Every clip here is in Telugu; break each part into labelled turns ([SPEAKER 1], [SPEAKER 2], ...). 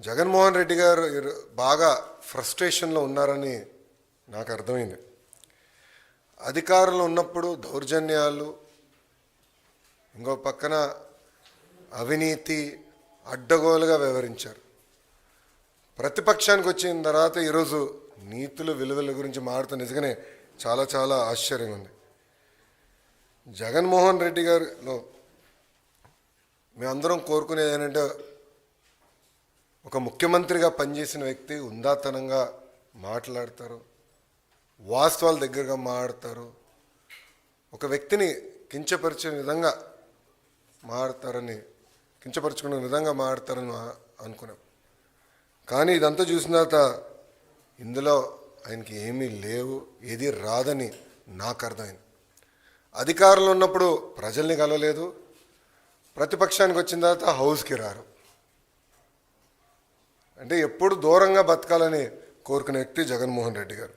[SPEAKER 1] జగన్మోహన్ రెడ్డి గారు బాగా ఫ్రస్ట్రేషన్లో ఉన్నారని నాకు అర్థమైంది. అధికారంలో ఉన్నప్పుడు దౌర్జన్యాలు, ఇంకో పక్కన అవినీతి అడ్డగోలుగా వ్యవహరించారు. ప్రతిపక్షానికి వచ్చిన తర్వాత ఈరోజు నీతులు విలువల గురించి మాట్లాడుతూ నిజంగానే చాలా చాలా ఆశ్చర్యంగా ఉంది. జగన్మోహన్ రెడ్డి గారిలో మేమందరం కోరుకునేది ఏంటంటే, ఒక ముఖ్యమంత్రిగా పనిచేసిన వ్యక్తి ఉందాతనంగా మాట్లాడతారు, వాస్తవాల దగ్గరగా మాట్లాడతారు, ఒక వ్యక్తిని కించపరిచే విధంగా మాట్లాడతారని, కించపరుచుకునే విధంగా మాట్లాడతారని అనుకున్నాం. కానీ ఇదంతా చూసిన తర్వాత ఇందులో ఆయనకి ఏమీ లేవు, ఏది రాదని నాకు అర్థమైంది. అధికారంలో ఉన్నప్పుడు ప్రజల్ని కలవలేదు, ప్రతిపక్షానికి వచ్చిన తర్వాత హౌస్కి రారు. అంటే ఎప్పుడు దూరంగా బతకాలని కోరుకునే వ్యక్తి జగన్మోహన్ రెడ్డి గారు.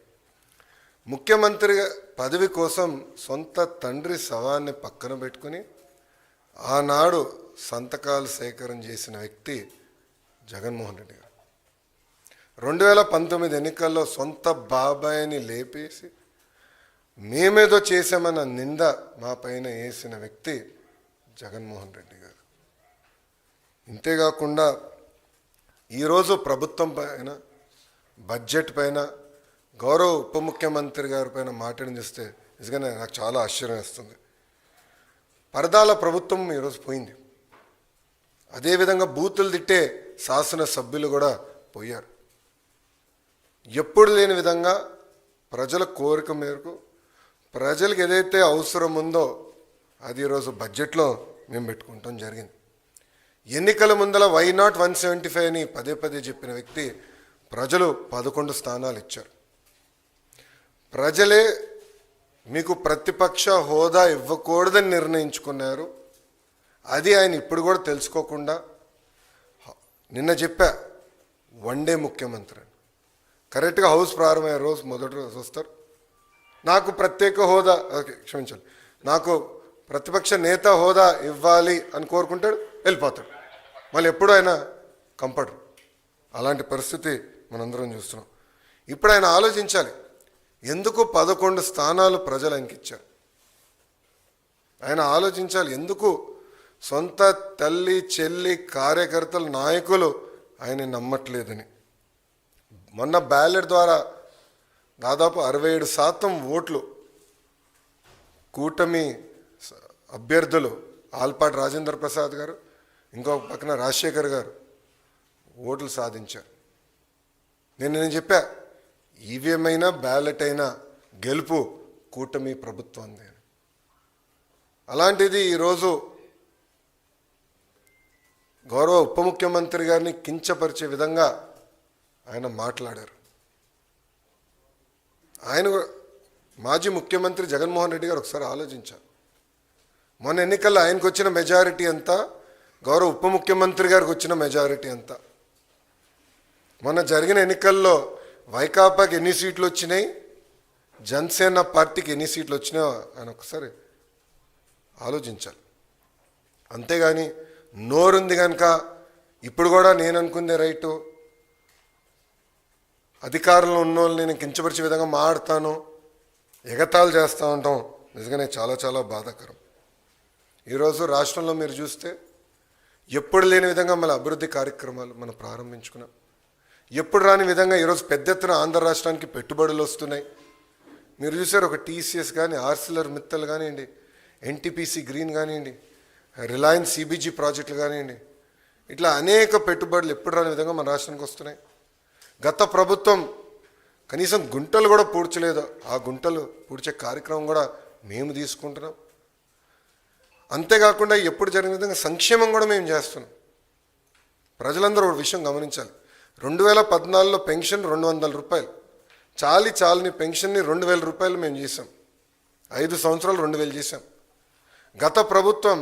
[SPEAKER 1] ముఖ్యమంత్రి పదవి కోసం సొంత తండ్రి శవాన్ని పక్కన పెట్టుకుని ఆనాడు సంతకాలు సేకరణ చేసిన వ్యక్తి జగన్మోహన్ రెడ్డి గారు. 2019 ఎన్నికల్లో సొంత బాబాయిని లేపేసి మేమేదో చేశామన్న నింద మా పైన వేసిన వ్యక్తి జగన్మోహన్ రెడ్డి గారు. ఇంతేకాకుండా ఈరోజు ప్రభుత్వం పైన, బడ్జెట్ పైన, గౌరవ ఉప ముఖ్యమంత్రి గారి పైన మాట్లాడి చూస్తే నిజంగానే నాకు చాలా ఆశ్చర్యం వేస్తుంది. పరదాల ప్రభుత్వం ఈరోజు పోయింది. అదేవిధంగా బూతులు తిట్టే శాసనసభ్యులు కూడా పోయారు. ఎప్పుడు లేని విధంగా ప్రజల కోరిక మేరకు ప్రజలకు ఏదైతే అవసరం ఉందో అది ఈరోజు బడ్జెట్లో మేము పెట్టుకుంటాం జరిగింది. ఎన్నికల ముందల వై నాట్ 175 అని పదే పదే చెప్పిన వ్యక్తి ప్రజలు 11 స్థానాలు ఇచ్చారు. ప్రజలే మీకు ప్రతిపక్ష హోదా ఇవ్వకూడదని నిర్ణయించుకున్నారు. అది ఆయన ఇప్పుడు కూడా తెలుసుకోకుండా నిన్న చెప్పా, వన్డే ముఖ్యమంత్రి. కరెక్ట్గా హౌస్ ప్రారంభమయ్యే రోజు మొదటి రోజు వస్తారు, నాకు ప్రత్యేక హోదా, క్షమించాలి, నాకు ప్రతిపక్ష నేత హోదా ఇవ్వాలి అని కోరుకుంటాడు, వెళ్ళిపోతాడు. మళ్ళీ ఎప్పుడు ఆయన కంపడరు. అలాంటి పరిస్థితి మనందరం చూస్తున్నాం. ఇప్పుడు ఆయన ఆలోచించాలి, ఎందుకు 11 స్థానాలు ప్రజలు ఆయనకి ఇచ్చారు. ఆయన ఆలోచించాలి, ఎందుకు సొంత తల్లి, చెల్లి, కార్యకర్తలు, నాయకులు ఆయన నమ్మట్లేదని. మొన్న బ్యాలెట్ ద్వారా దాదాపు 67% ఓట్లు కూటమి అభ్యర్థులు ఆల్పాటి రాజేంద్ర ప్రసాద్ గారు, ఇంకో పక్కన రాజశేఖర్ గారు ఓట్లు సాధించారు. నేను చెప్పా, ఈవీఎం అయినా బ్యాలెట్ అయినా గెలుపు కూటమి ప్రభుత్వంది. అలాంటిది ఈరోజు గౌరవ ఉప ముఖ్యమంత్రి గారిని కించపరిచే విధంగా ఆయన మాట్లాడారు. ఆయన మాజీ ముఖ్యమంత్రి జగన్మోహన్ రెడ్డి గారు ఒకసారి ఆలోచించారు. మొన్న ఎన్నికల్లో ఆయనకు వచ్చిన మెజారిటీ ఎంత, గౌరవ ఉప ముఖ్యమంత్రి గారికి వచ్చిన మెజారిటీ ఎంత. మొన్న జరిగిన ఎన్నికల్లో వైకాపాకి ఎన్ని సీట్లు వచ్చినాయి, జనసేన పార్టీకి ఎన్ని సీట్లు వచ్చినాయో ఆయన ఒకసారి ఆలోచించాలి. అంతేగాని నోరుంది కనుక ఇప్పుడు కూడా నేను అనుకుందే రైటు, అధికారంలో ఉన్న వాళ్ళని నేను కించపరిచే విధంగా మాట్లాడతాను, ఎగతాళి చేస్తూ ఉంటాం, నిజంగానే చాలా చాలా బాధాకరం. ఈరోజు రాష్ట్రంలో మీరు చూస్తే ఎప్పుడు లేని విధంగా మన అభివృద్ధి కార్యక్రమాలు మనం ప్రారంభించుకున్నాం. ఎప్పుడు రాని విధంగా ఈరోజు పెద్ద ఎత్తున ఆంధ్ర రాష్ట్రానికి పెట్టుబడులు వస్తున్నాయి. మీరు చూసారు, ఒక టీసీఎస్ కానీ, ఆర్సిలర్ మిత్తల్ కానివ్వండి, ఎన్టీపీసీ గ్రీన్ కానివ్వండి, రిలయన్స్ సిబిజీ ప్రాజెక్టులు కానివ్వండి, ఇట్లా అనేక పెట్టుబడులు ఎప్పుడు రాని విధంగా మన రాష్ట్రానికి వస్తున్నాయి. గత ప్రభుత్వం కనీసం గుంటలు కూడా పూడ్చలేదు, ఆ గుంటలు పూడ్చే కార్యక్రమం కూడా మేము తీసుకుంటున్నాం. అంతేకాకుండా ఎప్పుడు జరిగిన విధంగా సంక్షేమం కూడా మేము చేస్తున్నాం. ప్రజలందరూ ఒక విషయం గమనించాలి, 2014లో పెన్షన్ 200 రూపాయలు, చాలని పెన్షన్ని 2000 రూపాయలు మేము చేసాం. 5 సంవత్సరాలు 2000 చేసాం. గత ప్రభుత్వం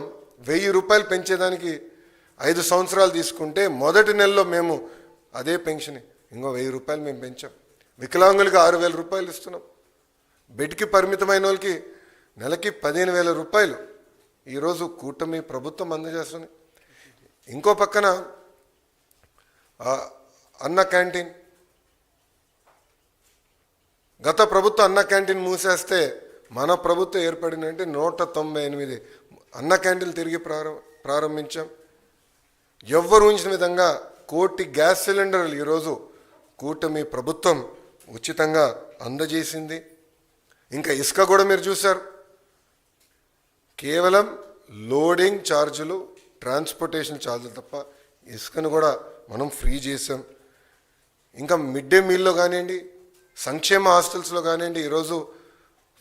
[SPEAKER 1] 1000 రూపాయలు పెంచేదానికి 5 సంవత్సరాలు తీసుకుంటే మొదటి నెలలో మేము అదే పెన్షన్ ఇంకో 1000 రూపాయలు మేము పెంచాం. వికలాంగులకి 6000 రూపాయలు ఇస్తున్నాం. బెడ్కి పరిమితమైన వాళ్ళకి నెలకి 15,000 రూపాయలు ఈరోజు కూటమి ప్రభుత్వం అందజేస్తుంది. ఇంకో పక్కన అన్న క్యాంటీన్, గత ప్రభుత్వం అన్న క్యాంటీన్ మూసేస్తే మన ప్రభుత్వం ఏర్పడినంటే 198 అన్న క్యాంటీన్లు తిరిగి ప్రారంభించాం. ఎవ్వరు ఊహించిన విధంగా 1 కోటి గ్యాస్ సిలిండర్లు ఈరోజు కూటమి ప్రభుత్వం ఉచితంగా అందజేసింది. ఇంకా ఇసుక కూడా మీరు చూశారు, కేవలం లోడింగ్ ఛార్జీలు, ట్రాన్స్పోర్టేషన్ ఛార్జీలు తప్ప ఇసుకను కూడా మనం ఫ్రీ చేసాం. ఇంకా మిడ్ డే మీల్లో కానివ్వండి, సంక్షేమ హాస్టల్స్లో కానివ్వండి, ఈరోజు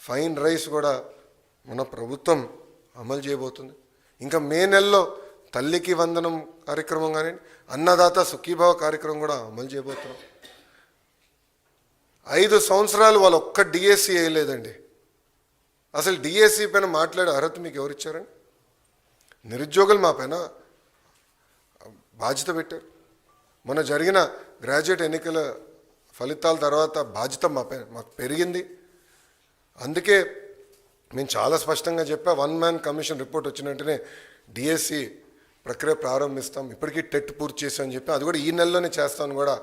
[SPEAKER 1] ఫైన్ రైస్ కూడా మన ప్రభుత్వం అమలు చేయబోతుంది. ఇంకా మే నెలలో తల్లికి వందనం కార్యక్రమం కానివ్వండి, అన్నదాత సుఖీభావ కార్యక్రమం కూడా అమలు చేయబోతున్నాం. 5 సంవత్సరాలు వాళ్ళు ఒక్క డిఎస్సి వేయలేదండి. అసలు డిఎస్సి పైన మాట్లాడే అర్హత మీకు ఎవరిచ్చారండి? నిరుద్యోగులు మా పైన బాధ్యత పెట్టారు. మొన్న జరిగిన గ్రాడ్యుయేట్ ఎన్నికల ఫలితాల తర్వాత బాధ్యత మాకు పెరిగింది. అందుకే నేను చాలా స్పష్టంగా చెప్పా, 1 మ్యాన్ కమిషన్ రిపోర్ట్ వచ్చిన వెంటనే డిఎస్సి ప్రక్రియ ప్రారంభిస్తాం. ఇప్పటికీ టెట్ పూర్తి చేశామని చెప్పి అది కూడా ఈ నెలలోనే చేస్తాను కూడా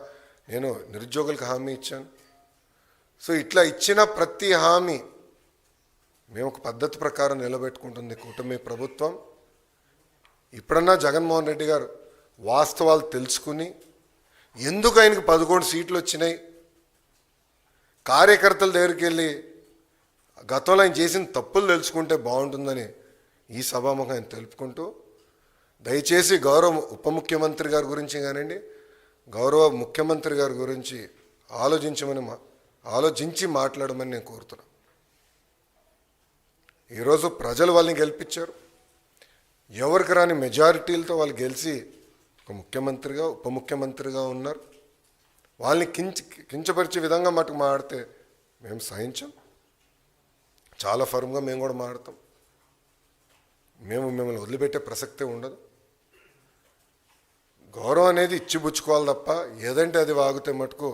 [SPEAKER 1] నేను నిరుద్యోగులకు హామీ ఇచ్చాను. సో ఇట్లా ఇచ్చిన ప్రతి హామీ మేము ఒక పద్ధతి ప్రకారం నిలబెట్టుకుంటుంది కూటమి ప్రభుత్వం. ఇప్పుడన్నా జగన్మోహన్ రెడ్డి గారు వాస్తవాలు తెలుసుకుని ఎందుకు ఆయనకు 11 సీట్లు వచ్చినాయి, కార్యకర్తల దగ్గరికి వెళ్ళి గతంలో ఆయన చేసిన తప్పులు తెలుసుకుంటే బాగుంటుందని ఈ సభాముఖం ఆయన తెలుపుకుంటూ, దయచేసి గౌరవ ఉప ముఖ్యమంత్రి గారి గురించి కానివ్వండి, గౌరవ ముఖ్యమంత్రి గారి గురించి ఆలోచించి మాట్లాడమని నేను కోరుతున్నాను. ఈరోజు ప్రజలు వాళ్ళని గెలిపించారు. ఎవరికి రాని మెజారిటీలతో వాళ్ళు గెలిచి ఒక ముఖ్యమంత్రిగా ఉప ముఖ్యమంత్రిగా ఉన్నారు. వాళ్ళని కించపరిచే విధంగా మటుకు మాడితే మేము సహించాం. చాలా ఫర్మ్గా మేము కూడా మాడతాం. మిమ్మల్ని వదిలిపెట్టే ప్రసక్తే ఉండదు. గౌరవం అనేది ఇచ్చిపుచ్చుకోవాలి తప్ప ఏదంటే అది వాగితే మటుకు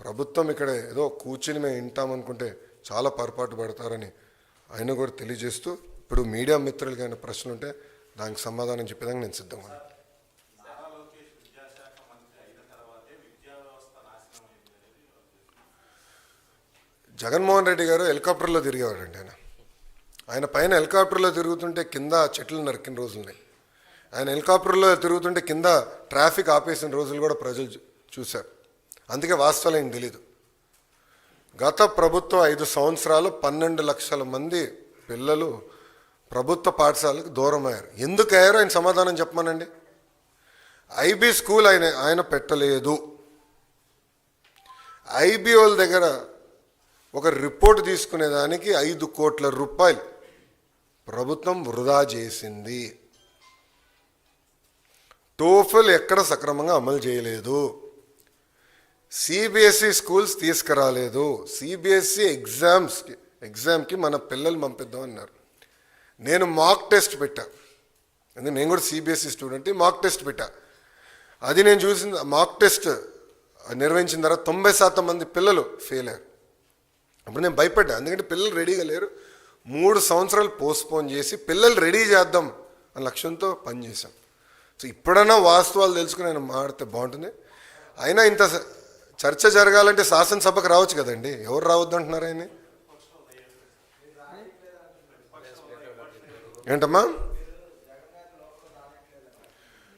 [SPEAKER 1] ప్రభుత్వం ఇక్కడ ఏదో కూర్చుని మేము వింటామనుకుంటే చాలా పొరపాటు పడతారని ఆయన కూడా తెలియజేస్తూ, ఇప్పుడు మీడియా మిత్రులకి అయిన ప్రశ్నలు ఉంటే దానికి సమాధానం చెప్పేదానికి నేను సిద్ధంగా ఉన్నాను. జగన్మోహన్ రెడ్డి గారు హెలికాప్టర్లో తిరిగేవాడండి. ఆయన పైన హెలికాప్టర్లో తిరుగుతుంటే కింద చెట్లు నరికిన రోజులున్నాయి. ఆయన హెలికాప్టర్లో తిరుగుతుంటే కింద ట్రాఫిక్ ఆపేసిన రోజులు కూడా ప్రజలు చూశారు. అందుకే వాస్తవాలు ఏం తెలీదు. గత ప్రభుత్వం 5 సంవత్సరాలు 12 లక్షల మంది పిల్లలు ప్రభుత్వ పాఠశాలకు దూరం అయ్యారు. ఎందుకు అయ్యారో ఆయన సమాధానం చెప్పమనండి. ఐబీ స్కూల్ ఆయన పెట్టలేదు. ఐబీ వాళ్ళ దగ్గర ఒక రిపోర్ట్ తీసుకునేదానికి 5 కోట్ల రూపాయలు ప్రభుత్వం వృధా చేసింది. టోఫెల్ ఎక్కడ సక్రమంగా అమలు చేయలేదు. సిబిఎస్ఈ స్కూల్స్ తీసుకురాలేదు. సిబిఎస్ఈ ఎగ్జామ్కి మన పిల్లలు పంపిద్దామన్నారు. నేను మాక్ టెస్ట్ పెట్టా, ఎందుకంటే నేను కూడా సిబిఎస్ఈ స్టూడెంట్. మాక్ టెస్ట్ పెట్టా. అది నేను చూసిన మాక్ టెస్ట్ నిర్వహించిన తర్వాత 90% మంది పిల్లలు ఫెయిల్ అయ్యారు. అప్పుడు నేను భయపడ్డా, ఎందుకంటే పిల్లలు రెడీగా లేరు. 3 సంవత్సరాలు పోస్ట్పోన్ చేసి పిల్లలు రెడీ చేద్దాం అనే లక్ష్యంతో పనిచేశాం. సో ఇప్పుడన్నా వాస్తవాలు తెలుసుకుని ఆయన మాడితే బాగుంటుంది. అయినా ఇంత చర్చ జరగాలంటే శాసనసభకు రావచ్చు కదండి. ఎవరు రావద్దు అంటున్నారు ఆయన? ఏంటమ్మా?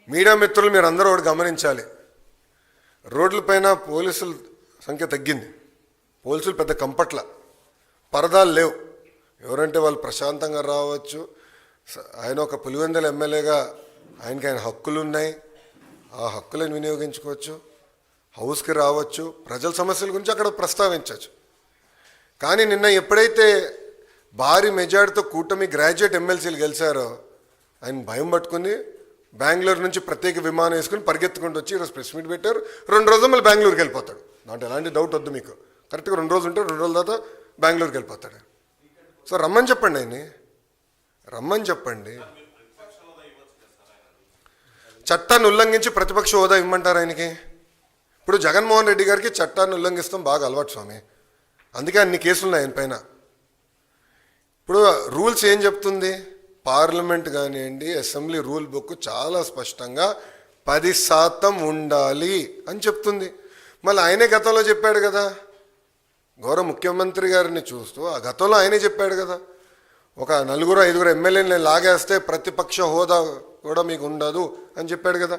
[SPEAKER 1] మీడియా మిత్రులు మీరు అందరూ ఒకటి గమనించాలి. రోడ్లపైన పోలీసుల సంఖ్య తగ్గింది. పోలీసులు పెద్ద కంపట్ల, పరదాలు లేవు. ఎవరంటే వాళ్ళు ప్రశాంతంగా రావచ్చు. ఆయన ఒక పులివెందుల ఎమ్మెల్యేగా ఆయన హక్కులు ఉన్నాయి. ఆ హక్కులను వినియోగించుకోవచ్చు. హౌస్కి రావచ్చు. ప్రజల సమస్యల గురించి అక్కడ ప్రస్తావించవచ్చు. కానీ నిన్న ఎప్పుడైతే భారీ మెజార్టీతో కూటమి గ్రాడ్యుయేట్ ఎమ్మెల్సీలు గెలిచారో ఆయన భయం పట్టుకుని బెంగళూరు నుంచి ప్రత్యేక విమానం వేసుకుని పరిగెత్తుకుంటూ వచ్చి ఈరోజు ప్రెస్ మీట్ పెట్టారు. 2 రోజులు మళ్ళీ బెంగళూరుకి వెళ్ళిపోతాడు. దాంట్లో ఎలాంటి డౌట్ వద్దు మీకు. కరెక్ట్గా 2 రోజులు ఉంటే 2 రోజుల తర్వాత బెంగళూరుకి వెళ్ళిపోతాడు. సో రమ్మని చెప్పండి, ఆయన్ని రమ్మని చెప్పండి. చట్టాన్ని ఉల్లంఘించి ప్రతిపక్ష హోదా ఇవ్వమంటారు ఆయనకి? ఇప్పుడు జగన్మోహన్ రెడ్డి గారికి చట్టాన్ని ఉల్లంఘిస్తాం బాగా అలవాటు స్వామి. అందుకే అన్ని కేసులు ఉన్నాయి ఆయన పైన. ఇప్పుడు రూల్స్ ఏం చెప్తుంది? పార్లమెంట్ కానివ్వండి, అసెంబ్లీ రూల్ బుక్ చాలా స్పష్టంగా 10% ఉండాలి అని చెప్తుంది. మళ్ళీ ఆయనే గతంలో చెప్పాడు కదా, గౌరవ ముఖ్యమంత్రి గారిని చూస్తూ ఆ గతంలో ఆయనే చెప్పాడు కదా, ఒక 4-5 ఎమ్మెల్యేని లాగేస్తే ప్రతిపక్ష హోదా కూడా మీకు ఉండదు అని చెప్పాడు కదా.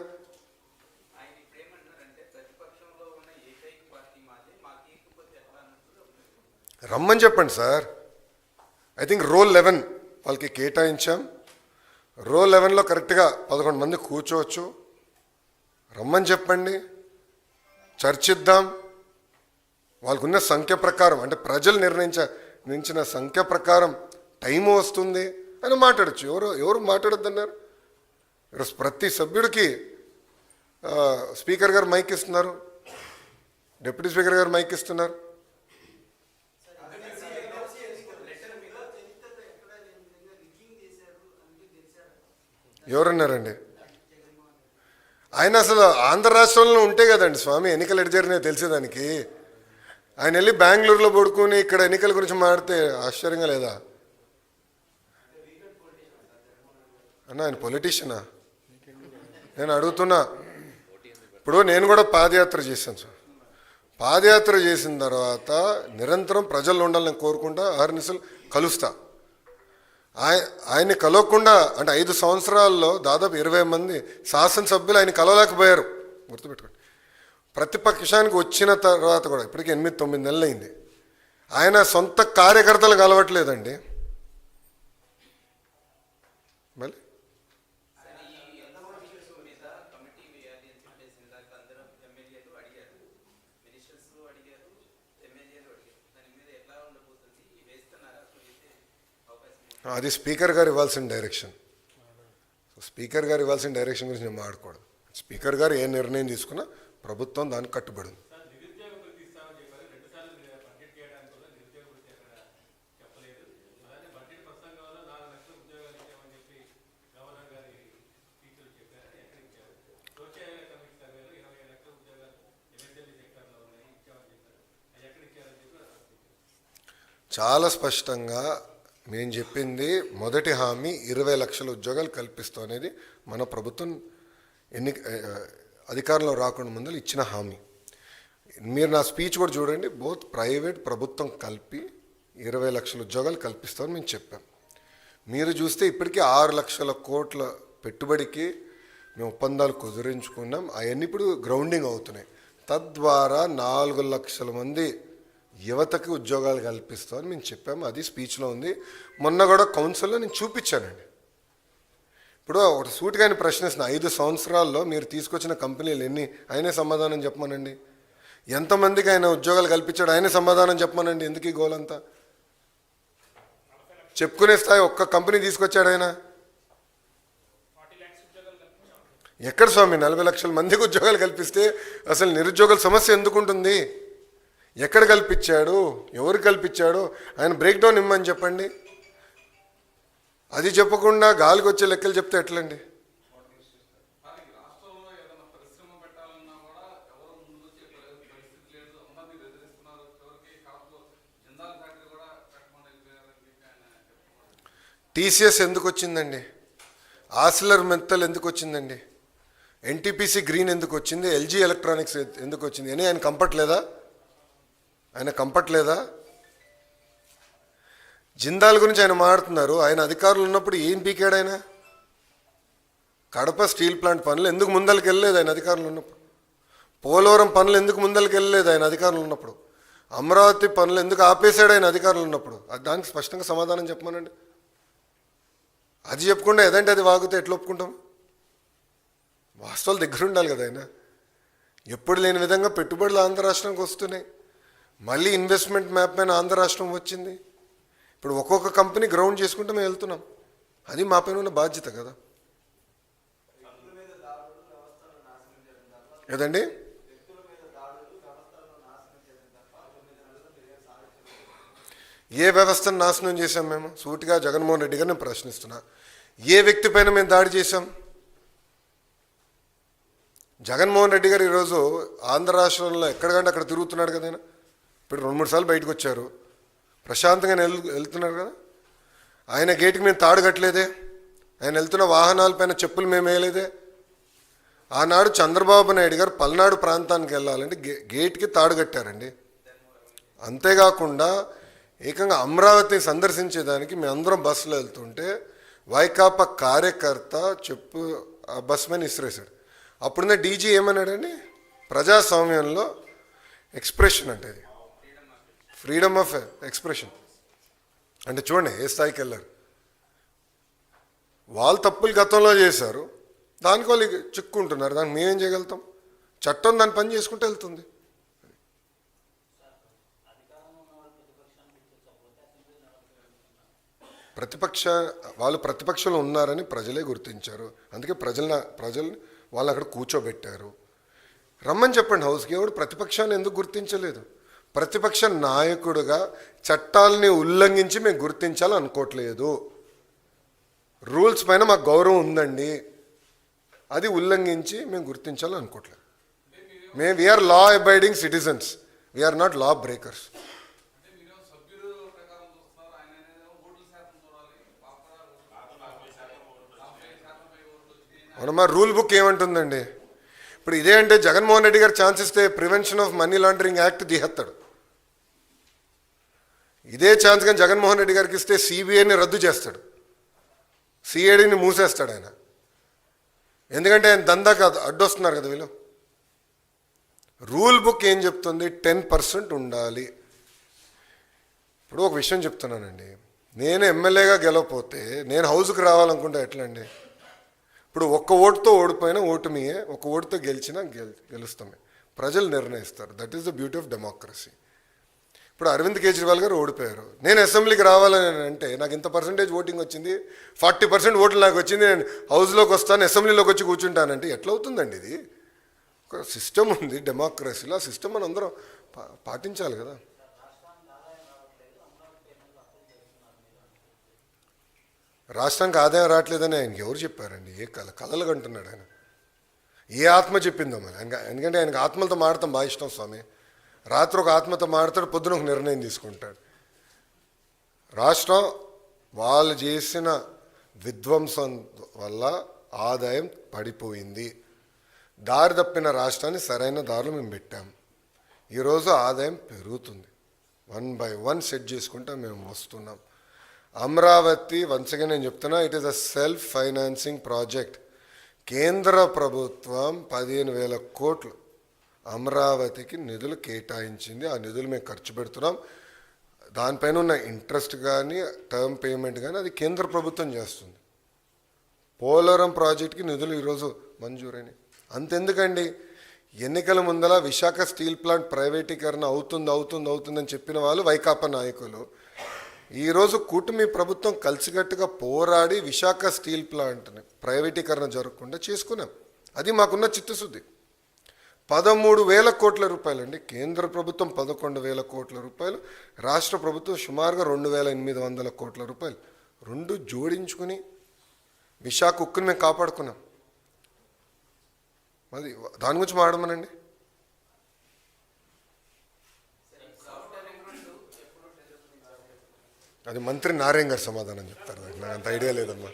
[SPEAKER 1] రమ్మని చెప్పండి సార్. ఐ థింక్ రోల్ 11 వాళ్ళకి కేటాయించాం. రోల్ 11లో కరెక్ట్గా 11 మంది కూర్చోవచ్చు. రమ్మని చెప్పండి, చర్చిద్దాం. వాళ్ళకున్న సంఖ్య ప్రకారం, అంటే ప్రజలు నిర్ణయించిన సంఖ్య ప్రకారం టైం వస్తుంది అని మాట్లాడచ్చు. ఎవరు మాట్లాడొద్దన్నారు? ఈరోజు ప్రతి సభ్యుడికి స్పీకర్ గారు మైక్ ఇస్తున్నారు, డిప్యూటీ స్పీకర్ గారు మైక్ ఇస్తున్నారు. ఎవరన్నారండి? ఆయన అసలు ఆంధ్ర రాష్ట్రంలో ఉంటే కదండి స్వామి ఎన్నికలు ఎటు జరిగినాయో తెలిసేదానికి. ఆయన వెళ్ళి బెంగళూరులో పడుకుని ఇక్కడ ఎన్నికల గురించి మాడితే ఆశ్చర్యంగా లేదా అన్న? ఆయన పొలిటీషియనా? నేను అడుగుతున్నా. ఇప్పుడు నేను కూడా పాదయాత్ర చేశాను సార్. పాదయాత్ర చేసిన తర్వాత నిరంతరం ప్రజలు ఉండాలని కోరుకుంటా, అహర్నిశలు కలుస్తా. ఆయన్ని కలవకుండా, అంటే 5 సంవత్సరాల్లో దాదాపు 20 మంది శాసనసభ్యులు ఆయన కలవలేకపోయారు. గుర్తుపెట్టుకోండి. ప్రతిపక్షానికి వచ్చిన తర్వాత కూడా ఇప్పటికీ 8-9 నెలలు అయింది. ఆయన సొంత కార్యకర్తలు కలవట్లేదండి. మళ్ళీ అది స్పీకర్ గారు ఇవ్వాల్సిన డైరెక్షన్. స్పీకర్ గారు ఇవ్వాల్సిన డైరెక్షన్ గురించి నేను మాట్లాడకూడదు. స్పీకర్ గారు ఏ నిర్ణయం తీసుకున్నా ప్రభుత్వం దానికి కట్టుబడింది. చాలా స్పష్టంగా మేము చెప్పింది, మొదటి హామీ 20 లక్షల ఉద్యోగాలు కల్పిస్తాం అనేది మన ప్రభుత్వం అధికారంలో రాకుండా ముందు ఇచ్చిన హామీ. మీరు నా స్పీచ్ కూడా చూడండి. బోత్ ప్రైవేట్ ప్రభుత్వం కలిపి 20 లక్షల ఉద్యోగాలు కల్పిస్తామని మేము చెప్పాం. మీరు చూస్తే ఇప్పటికీ 6 లక్షల కోట్ల పెట్టుబడికి మేము ఒప్పందాలు కుదిరించుకున్నాం. అవన్నీ ఇప్పుడు గ్రౌండింగ్ అవుతున్నాయి. తద్వారా 4 లక్షల మంది యువతకి ఉద్యోగాలు కల్పిస్తామని మేము చెప్పాము. అది స్పీచ్లో ఉంది. మొన్న కూడా కౌన్సిల్లో నేను చూపించానండి. ఇప్పుడు ఒక సూటిగా ఆయన ప్రశ్నిస్తున్న 5 సంవత్సరాల్లో మీరు తీసుకొచ్చిన కంపెనీలు ఎన్ని, ఆయనే సమాధానం చెప్పమనండి. ఎంతమందికి ఆయన ఉద్యోగాలు కల్పించాడు ఆయనే సమాధానం చెప్పమనండి. ఎందుకు ఈ గోలంతా? చెప్పుకునే స్థాయి ఒక్క కంపెనీ తీసుకొచ్చాడు ఆయన. ఎక్కడ స్వామి 40 లక్షల మందికి ఉద్యోగాలు కల్పిస్తే అసలు నిరుద్యోగుల సమస్య ఎందుకుంటుంది? ఎక్కడ కల్పించాడు, ఎవరు కల్పించాడు, ఆయన బ్రేక్ డౌన్ ఇమ్మని చెప్పండి. అది చెప్పకుండా గాలికి వచ్చే లెక్కలు చెప్తే ఎట్లండి? టీసీఎస్ ఎందుకు వచ్చిందండి? ఆసిలర్ మెత్తల్ ఎందుకు వచ్చిందండి? ఎన్టీపీసీ గ్రీన్ ఎందుకు వచ్చింది? ఎల్జీ ఎలక్ట్రానిక్స్ ఎందుకు వచ్చింది అని ఆయన కంపట్లేదా? జిందాల్ గురించి ఆయన మాట్లాడుతున్నారు. ఆయన అధికారులు ఉన్నప్పుడు ఏం పీకాడు ఆయన? కడప స్టీల్ ప్లాంట్ పనులు ఎందుకు ముందరికి వెళ్ళలేదు ఆయన అధికారులు ఉన్నప్పుడు? పోలవరం పనులు ఎందుకు ముందరికి వెళ్ళలేదు ఆయన అధికారులు ఉన్నప్పుడు? అమరావతి పనులు ఎందుకు ఆపేశాడు ఆయన అధికారులు ఉన్నప్పుడు? దానికి స్పష్టంగా సమాధానం చెప్పమనండి. అది చెప్పకుండా ఏదంటే అది వాగితే ఎట్లా ఒప్పుకుంటాం? వాస్తవాలు దగ్గర ఉండాలి కదా. ఆయన ఎప్పుడు లేని విధంగా పెట్టుబడులు ఆంధ్ర రాష్ట్రానికి వస్తున్నాయి. మళ్ళీ ఇన్వెస్ట్మెంట్ మ్యాప్ పైన ఆంధ్ర రాష్ట్రం వచ్చింది. ఇప్పుడు ఒక్కొక్క కంపెనీ గ్రౌండ్ చేసుకుంటూ మేము వెళ్తున్నాం. అది మా పైన ఉన్న బాధ్యత కదా. ఏదండి? ఏ వ్యవస్థను నాశనం చేశాం మేము? సూటిగా జగన్మోహన్ రెడ్డి గారు నేను ప్రశ్నిస్తున్నా. ఏ వ్యక్తి పైన మేము దాడి చేశాం? జగన్మోహన్ రెడ్డి గారు ఈరోజు ఆంధ్ర రాష్ట్రంలో ఎక్కడికంటే అక్కడ తిరుగుతున్నాడు కదా. ఆయన ఇప్పుడు 2-3 సార్లు బయటకు వచ్చారు, ప్రశాంతంగా వెళ్తున్నారు కదా. ఆయన గేటుకి మేము తాడు కట్టలేదే, ఆయన వెళ్తున్న వాహనాలపైన చెప్పులు మేము వేయలేదే. ఆనాడు చంద్రబాబు నాయుడు గారు పల్నాడు ప్రాంతానికి వెళ్ళాలంటే గేట్కి తాడు కట్టారండి. అంతేకాకుండా ఏకంగా అమరావతిని సందర్శించేదానికి మేమందరం బస్సులో వెళ్తుంటే వైకాపా కార్యకర్త ఆ బస్ మీద ఇసిరేశాడు. అప్పుడున్న డీజీ ఏమన్నాడండి, ప్రజాస్వామ్యంలో ఎక్స్ప్రెషన్ అంటే అది ఫ్రీడమ్ ఆఫ్ ఎక్స్ప్రెషన్ అంటే చూడండి ఏ స్థాయికి వెళ్ళారు. వాళ్ళు తప్పులు గతంలో చేశారు, దానికి వాళ్ళు చిక్కుంటున్నారు. దానికి మేమేం చేయగలుగుతాం? చట్టం దాని పని చేసుకుంటూ వెళ్తుంది. వాళ్ళు ప్రతిపక్షంలో ఉన్నారని ప్రజలే గుర్తించారు. అందుకే ప్రజల్ని వాళ్ళు అక్కడ కూర్చోబెట్టారు. రమ్మని చెప్పండి హౌస్కి. ఎవడు ప్రతిపక్షాన్ని ఎందుకు గుర్తించలేదు? ప్రతిపక్ష నాయకుడుగా చట్టాలని ఉల్లంఘించి మేము గుర్తించాలని అనుకోవట్లేదు. రూల్స్ పైన మాకు గౌరవం ఉందండి, అది ఉల్లంఘించి మేము గుర్తించాలని అనుకోవట్లేదు. We are law abiding citizens, we are not law breakers. అవునమ్మా, రూల్ బుక్ ఏమంటుందండి? ఇప్పుడు ఇదే అంటే జగన్మోహన్ రెడ్డి గారు ఛాన్స్ ఇస్తే prevention of money laundering act తీసేస్తాడు. ఇదే ఛాన్స్ కానీ జగన్మోహన్ రెడ్డి గారికి ఇస్తే సిబిఐని రద్దు చేస్తాడు, సిఐడిని మూసేస్తాడు ఆయన. ఎందుకంటే ఆయన దందాకు అడ్డొస్తున్నారు కదా వీళ్ళు. రూల్ బుక్ ఏం చెప్తుంది? 10% ఉండాలి. ఇప్పుడు ఒక విషయం చెప్తున్నానండి, నేను ఎమ్మెల్యేగా గెలవకపోతే నేను హౌస్కి రావాలనుకుంటే ఎట్లా అండి? ఇప్పుడు ఒక్క ఓటుతో ఓడిపోయినా ఓటమియే, ఒక ఓటుతో గెలిచినా గెలుస్తామే. ప్రజలు నిర్ణయిస్తారు. That is the beauty of democracy. ఇప్పుడు అరవింద్ కేజ్రీవాల్ గారు ఓడిపోయారు, నేను అసెంబ్లీకి రావాలని అంటే నాకు ఇంత పర్సెంటేజ్ ఓటింగ్ వచ్చింది, 40% ఓట్లు నాకు వచ్చింది, నేను హౌస్లోకి వస్తాను, అసెంబ్లీలోకి వచ్చి కూర్చుంటానంటే ఎట్లా అవుతుందండి? ఇది ఒక సిస్టమ్ ఉంది డెమోక్రసీలో. ఆ సిస్టమ్ మనం అందరం పాటించాలి కదా. రాష్ట్రానికి ఆదాయం రావట్లేదని ఆయనకి ఎవరు చెప్పారండి? ఏ కళలు కంటున్నాడు ఆయన? ఏ ఆత్మ చెప్పిందో మరి ఆయన? ఎందుకంటే ఆయనకు ఆత్మలతో మాడతాం బాగా ఇష్టం స్వామి. రాత్రి ఒక ఆత్మతో మాడతాడు, పొద్దున ఒక నిర్ణయం తీసుకుంటాడు. రాష్ట్రం వాళ్ళు చేసిన విధ్వంసం వల్ల ఆదాయం పడిపోయింది. దారి తప్పిన రాష్ట్రాన్ని సరైన దారిలో మేము పెట్టాం. ఈరోజు ఆదాయం పెరుగుతుంది. 1 by 1 సెట్ చేసుకుంటా మేము వస్తున్నాం. అమరావతి వన్స్గా నేను చెప్తున్నా, it is a self financing project. కేంద్ర ప్రభుత్వం 15,000 కోట్లు అమరావతికి నిధులు కేటాయించింది. ఆ నిధులు మేము ఖర్చు పెడుతున్నాం. దానిపైన ఉన్న ఇంట్రెస్ట్ కానీ టర్మ్ పేమెంట్ కానీ అది కేంద్ర ప్రభుత్వం చేస్తుంది. పోలవరం ప్రాజెక్టుకి నిధులు ఈరోజు మంజూరైనవి. అంతెందుకండి, ఎన్నికల ముందల విశాఖ స్టీల్ ప్లాంట్ ప్రైవేటీకరణ అవుతుందని చెప్పిన వాళ్ళు వైకాపా నాయకులు. ఈరోజు కూటమి ప్రభుత్వం కలిసికట్టుగా పోరాడి విశాఖ స్టీల్ ప్లాంట్ని ప్రైవేటీకరణ జరగకుండా చేసుకున్నాం. అది మాకున్న చిత్తశుద్ధి. 13,000 కోట్ల రూపాయలు అండి. కేంద్ర ప్రభుత్వం 11,000 కోట్ల రూపాయలు, రాష్ట్ర ప్రభుత్వం సుమారుగా 2,800 కోట్ల రూపాయలు. రెండు జోడించుకుని విశాఖ ఉక్కుని మేము కాపాడుకున్నాం. అది దాని గురించి మాట్లాడమనండి. అది మంత్రి నారాయణ గారు సమాధానం చెప్తారు. నాకు అంత ఐడియా లేదమ్మా.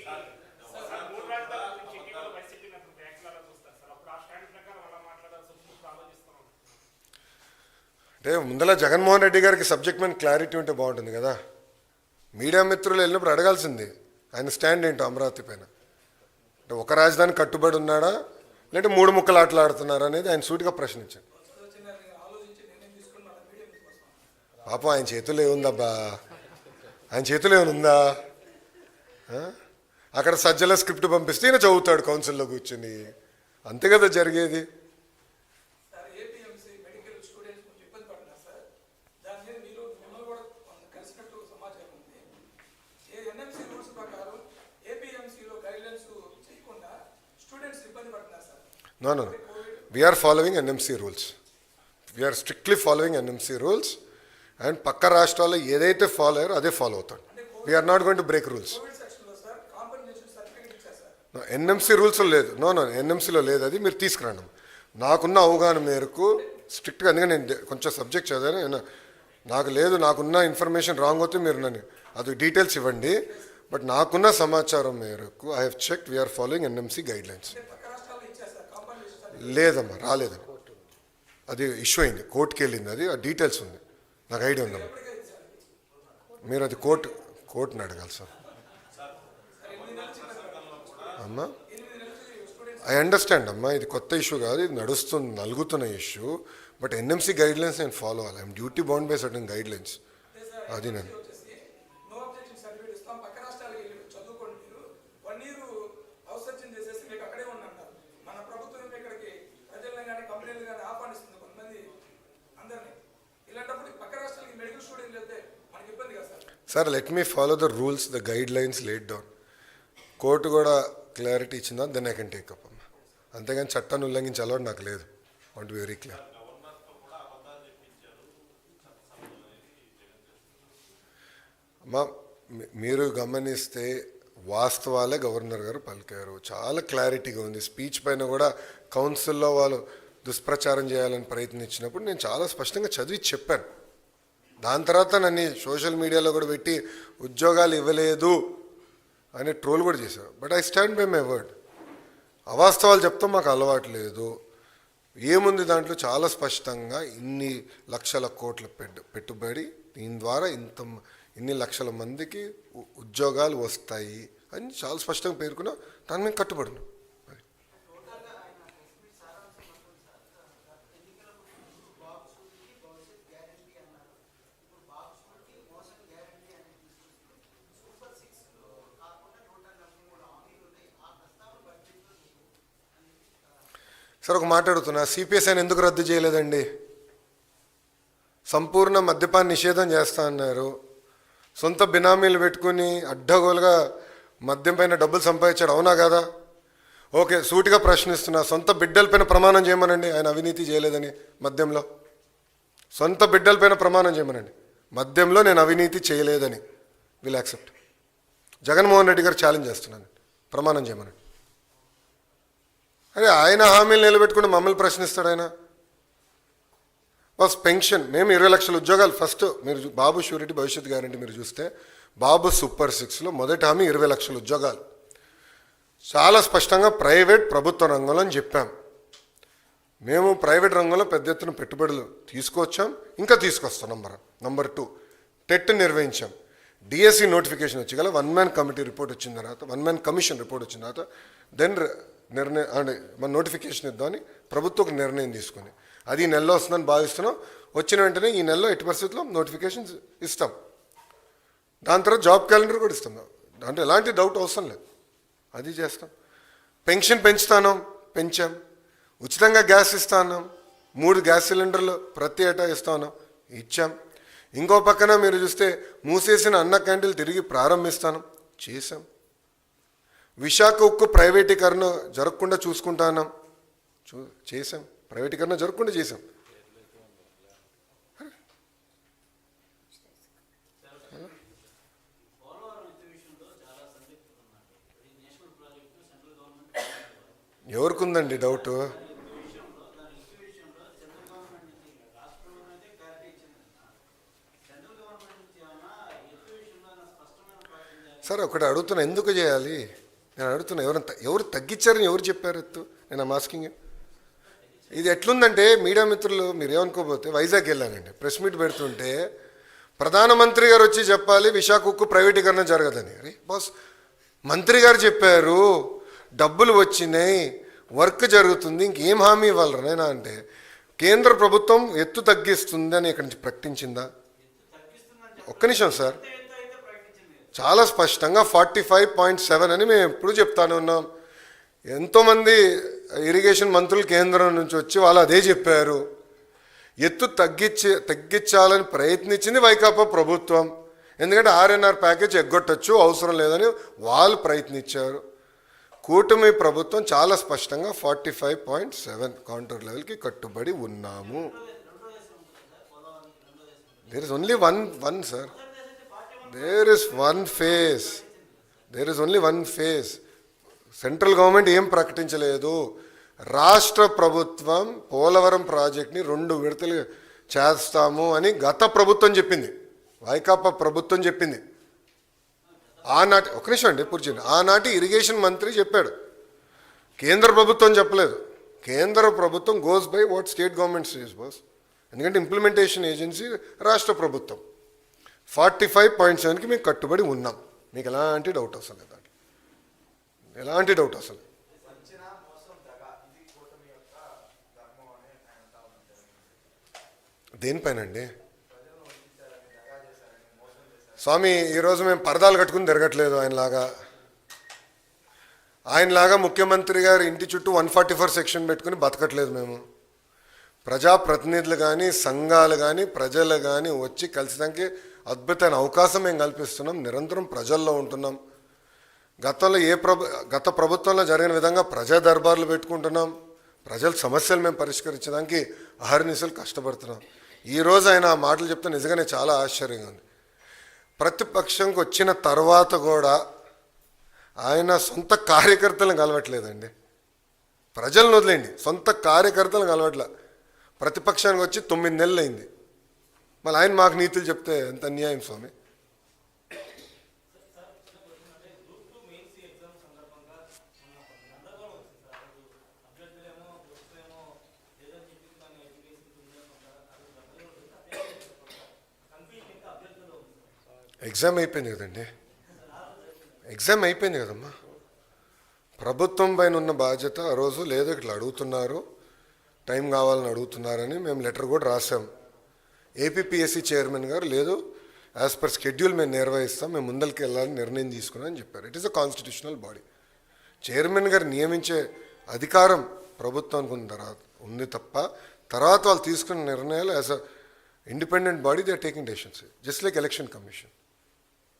[SPEAKER 1] అంటే ముందర జగన్మోహన్ రెడ్డి గారికి సబ్జెక్ట్ మీద క్లారిటీ ఉంటే బాగుంటుంది కదా. మీడియా మిత్రులు వెళ్ళినప్పుడు అడగాల్సింది ఆయన స్టాండ్ ఏంటో అమరావతి పైన. అంటే ఒక రాజధాని కట్టుబడి ఉన్నాడా, లేదంటే 3 ముక్కలు ఆటలాడుతున్నారా అనేది ఆయన సూటిగా ప్రశ్నించాడు. పాపం ఆయన చేతుల్లో ఏముందబ్బా, ఆయన చేతులు ఏమైనా అక్కడ సజ్జల స్క్రిప్ట్ పంపిస్తే ఈయన చదువుతాడు కౌన్సిల్లో కూర్చుని. అంతే కదా జరిగేది. No. We are following NMC rules. We are strictly following NMC rules. And పక్క రాష్ట్రాల్లో ఏదైతే ఫాలో అయ్యారో అదే ఫాలో అవుతాడు. We are not going to break rules. NMC రూల్స్లో లేదు. నో ఎన్ఎంసీలో లేదు. అది మీరు తీసుకురండి. నాకున్న అవగాహన మేరకు స్ట్రిక్ట్గా, అందుకని నేను కొంచెం సబ్జెక్ట్ చదివాను. నాకు లేదు, నాకున్న ఇన్ఫర్మేషన్ రాంగ్ అవుతే మీరు నన్ను అది డీటెయిల్స్ ఇవ్వండి. బట్ నాకున్న సమాచారం మేరకు I have checked, we are following NMC guidelines. లేదమ్మా, రాలేదని. అది ఇష్యూ అయింది, కోర్టుకి వెళ్ళింది. అది ఆ డీటెయిల్స్ ఉంది, నాకు ఐడియా ఉందమ్మా. మీరు అది కోర్టుని అడగాలి సార్. అమ్మా ఐ అండర్స్టాండ్ అమ్మా, ఇది కొత్త ఇష్యూ కాదు, ఇది నలుగుతున్న issue. But NMC guidelines నేను ఫాలో అవ్వాలి. I'm duty bound by certain guidelines. అది నేను sir, let me follow the rules, the guidelines laid down. Court కూడా క్లారిటీ ఇచ్చిందా, then I can take up అమ్మా. అంతేగాని చట్టాన్ని ఉల్లంఘించే అలవాటు నాకు లేదు. Want be very clear. అమ్మా మీరు గమనిస్తే వాస్తవాలే గవర్నర్ గారు పలికారు. చాలా క్లారిటీగా ఉంది. స్పీచ్ పైన కూడా కౌన్సిల్లో వాళ్ళు దుష్ప్రచారం చేయాలని ప్రయత్నించినప్పుడు నేను చాలా స్పష్టంగా చదివి చెప్పాను. దాని తర్వాత నన్ను సోషల్ మీడియాలో కూడా పెట్టి ఉద్యోగాలు ఇవ్వలేదు అని ట్రోల్ కూడా చేశారు. But I stand by my word. అవాస్తవాలు చెప్తాం మాకు అలవాటు లేదు. ఏముంది దాంట్లో, చాలా స్పష్టంగా ఇన్ని లక్షల కోట్ల పెట్టుబడి, దీని ద్వారా ఇన్ని లక్షల మందికి ఉద్యోగాలు వస్తాయి అని చాలా స్పష్టంగా పేర్కొన్నా. దాన్ని మేము కట్టుబడినాం. సార్ ఒక మాట అడుగుతున్నా, సిపిఎస్ఐని ఎందుకు రద్దు చేయలేదండి? సంపూర్ణ మద్యపాన నిషేధం చేస్తా అన్నారు. సొంత బినామీలు పెట్టుకుని అడ్డగోలుగా మద్యం పైన డబ్బులు సంపాదించాడు, అవునా కదా? ఓకే, సూటిగా ప్రశ్నిస్తున్నా, సొంత బిడ్డలపైన ప్రమాణం చేయమనండి ఆయన అవినీతి చేయలేదని. మద్యంలో సొంత బిడ్డలపైన ప్రమాణం చేయమనండి, మద్యంలో నేను అవినీతి చేయలేదని. Will accept. జగన్మోహన్ రెడ్డి గారు ఛాలెంజ్ చేస్తున్నాను, ప్రమాణం చేయమనండి. అరే ఆయన హామీలు నిలబెట్టుకుని మమ్మల్ని ప్రశ్నిస్తాడు ఆయన. బస్ పెన్షన్, మేము 20 లక్షల ఉద్యోగాలు ఫస్ట్. మీరు బాబు షూరిటీ భవిష్యత్ గ్యారంటీ మీరు చూస్తే బాబు సూపర్ 6లో మొదటి హామీ 20 లక్షల ఉద్యోగాలు. చాలా స్పష్టంగా ప్రైవేట్ ప్రభుత్వ రంగంలో అని చెప్పాం. మేము ప్రైవేట్ రంగంలో పెద్ద ఎత్తున పెట్టుబడులు తీసుకొచ్చాం, ఇంకా తీసుకొస్తాం. నంబర్ 2 టెట్ నిర్వహించాం. డిఎస్సి నోటిఫికేషన్ వచ్చి గల 1 మ్యాన్ కమిటీ రిపోర్ట్ వచ్చిన తర్వాత, 1 మ్యాన్ కమిషన్ రిపోర్ట్ వచ్చిన తర్వాత దెన్ నిర్ణయం అంటే మన నోటిఫికేషన్ ఇద్దామని ప్రభుత్వం ఒక నిర్ణయం తీసుకుని, అది ఈ నెలలో వస్తుందని భావిస్తున్నాం. వచ్చిన వెంటనే ఈ నెలలో ఎట్టి పరిస్థితుల్లో నోటిఫికేషన్స్ ఇస్తాం. దాని తర్వాత జాబ్ క్యాలెండర్ కూడా ఇస్తాం. అంటే ఎలాంటి డౌట్ అవసరం లేదు, అది చేస్తాం. పెన్షన్ పెంచాం. ఉచితంగా గ్యాస్ ఇస్తాను, 3 గ్యాస్ సిలిండర్లు ప్రతి ఏటా ఇస్తాను, ఇచ్చాం. ఇంకో పక్కన మీరు చూస్తే మూసేసిన అన్న క్యాంటీన్లు తిరిగి ప్రారంభిస్తాను, చేశాం. విశాఖ ఉక్కు ప్రైవేటీకరణ జరగకుండా చూసుకుంటాను, చేశాం. ప్రైవేటీకరణ జరగకుండా చేశాం. ఎవరికి ఉందండి డౌట్? సార్ ఒకటి అడుగుతున్నా, ఎందుకు చేయాలి? నేను అడుగుతున్నా, ఎవరు తగ్గించారని ఎవరు చెప్పారు ఎత్తు? నేను మాస్కింగ్. ఇది ఎట్లుందంటే మీడియా మిత్రులు మీరు ఏమనుకోపోతే, వైజాగ్ వెళ్ళానండి, ప్రెస్ మీట్ పెడుతుంటే ప్రధానమంత్రి గారు వచ్చి చెప్పాలి విశాఖ ఉక్కు ప్రైవేటీకరణ జరగదని. అరే బాస్, మంత్రి గారు చెప్పారు, డబ్బులు వచ్చినాయి, వర్క్ జరుగుతుంది, ఇంకేం హామీ ఇవ్వాలరా నైనా అంటే, కేంద్ర ప్రభుత్వం ఎత్తు తగ్గిస్తుంది అని ఇక్కడి నుంచి ప్రకటించిందా? ఒక్క నిమిషం సార్, చాలా స్పష్టంగా 45.7 అని మేము ఎప్పుడు చెప్తానే ఉన్నాం. ఎంతోమంది ఇరిగేషన్ మంత్రులు కేంద్రం నుంచి వచ్చి వాళ్ళు అదే చెప్పారు. ఎత్తు తగ్గించాలని ప్రయత్నించింది వైకాపా ప్రభుత్వం. ఎందుకంటే ఆర్ఎన్ఆర్ ప్యాకేజ్ ఎగ్గొట్టచ్చు, అవసరం లేదని వాళ్ళు ప్రయత్నించారు. కూటమి ప్రభుత్వం చాలా స్పష్టంగా 45.7 కౌంటర్ లెవెల్కి కట్టుబడి ఉన్నాము. There is only one sir, there is only one phase. Central government ఏం ప్రకటించలేదు. రాష్ట్ర ప్రభుత్వం పోలవరం ప్రాజెక్ట్ని 2 విడతలు చేస్తాము అని గత ప్రభుత్వం చెప్పింది, వైకాపా ప్రభుత్వం చెప్పింది. ఆనాటి ఒక నిమిషం అండి పూర్తి, ఆనాటి ఇరిగేషన్ మంత్రి చెప్పాడు, కేంద్ర ప్రభుత్వం చెప్పలేదు. కేంద్ర ప్రభుత్వం goes by what state government says boss. ఎందుకంటే ఇంప్లిమెంటేషన్ ఏజెన్సీ రాష్ట్ర ప్రభుత్వం. 45.7కి మేము కట్టుబడి ఉన్నాం. మీకు ఎలాంటి డౌట్ అసలు లేదు, ఎలాంటి డౌట్ అసలు. దేనిపైనండి స్వామి? ఈరోజు మేము పరదాలు కట్టుకుని తిరగట్లేదు ఆయనలాగా ముఖ్యమంత్రి గారి ఇంటి చుట్టూ 144 సెక్షన్ పెట్టుకుని బతకట్లేదు మేము. ప్రజాప్రతినిధులు కానీ, సంఘాలు కానీ, ప్రజలు కానీ వచ్చి కలిసిదానికి అద్భుతమైన అవకాశం మేము కల్పిస్తున్నాం. నిరంతరం ప్రజల్లో ఉంటున్నాం. గతంలో గత ప్రభుత్వంలో జరిగిన విధంగా ప్రజా దర్బార్లు పెట్టుకుంటున్నాం. ప్రజల సమస్యలు మేము పరిష్కరించడానికి అహర్నిశలు కష్టపడుతున్నాం. ఈరోజు ఆయన ఆ మాటలు చెప్తే నిజంగానే చాలా ఆశ్చర్యంగా ఉంది. ప్రతిపక్షంకి వచ్చిన తర్వాత కూడా ఆయన సొంత కార్యకర్తలను కలవట్లేదండి. ప్రజలను వదిలేండి, సొంత కార్యకర్తలను కలవట్లే. ప్రతిపక్షానికి వచ్చి 9 నెలలు అయింది. మళ్ళీ ఆయన మాకు నీతులు చెప్తే ఎంత అన్యాయం స్వామి. ఎగ్జామ్ అయిపోయింది కదండి, ఎగ్జామ్ అయిపోయింది కదమ్మా. ప్రభుత్వం పైన ఉన్న బాధ్యత ఆ రోజు లేదు, ఇట్లా అడుగుతున్నారు, టైం కావాలని అడుగుతున్నారని మేము లెటర్ కూడా రాసాం. ఏపీపీఎస్సీ చైర్మన్ గారు లేదు, యాజ్ పర్ షెడ్యూల్ మేము నిర్వహిస్తాం, మేము ముందరికి వెళ్ళాలని నిర్ణయం తీసుకున్నామని చెప్పారు. It is a constitutional body. Chairman గారు నియమించే అధికారం ప్రభుత్వానికి ఉంది తప్ప తర్వాత వాళ్ళు తీసుకున్న నిర్ణయాలు as a independent body they are taking decisions, just like election commission.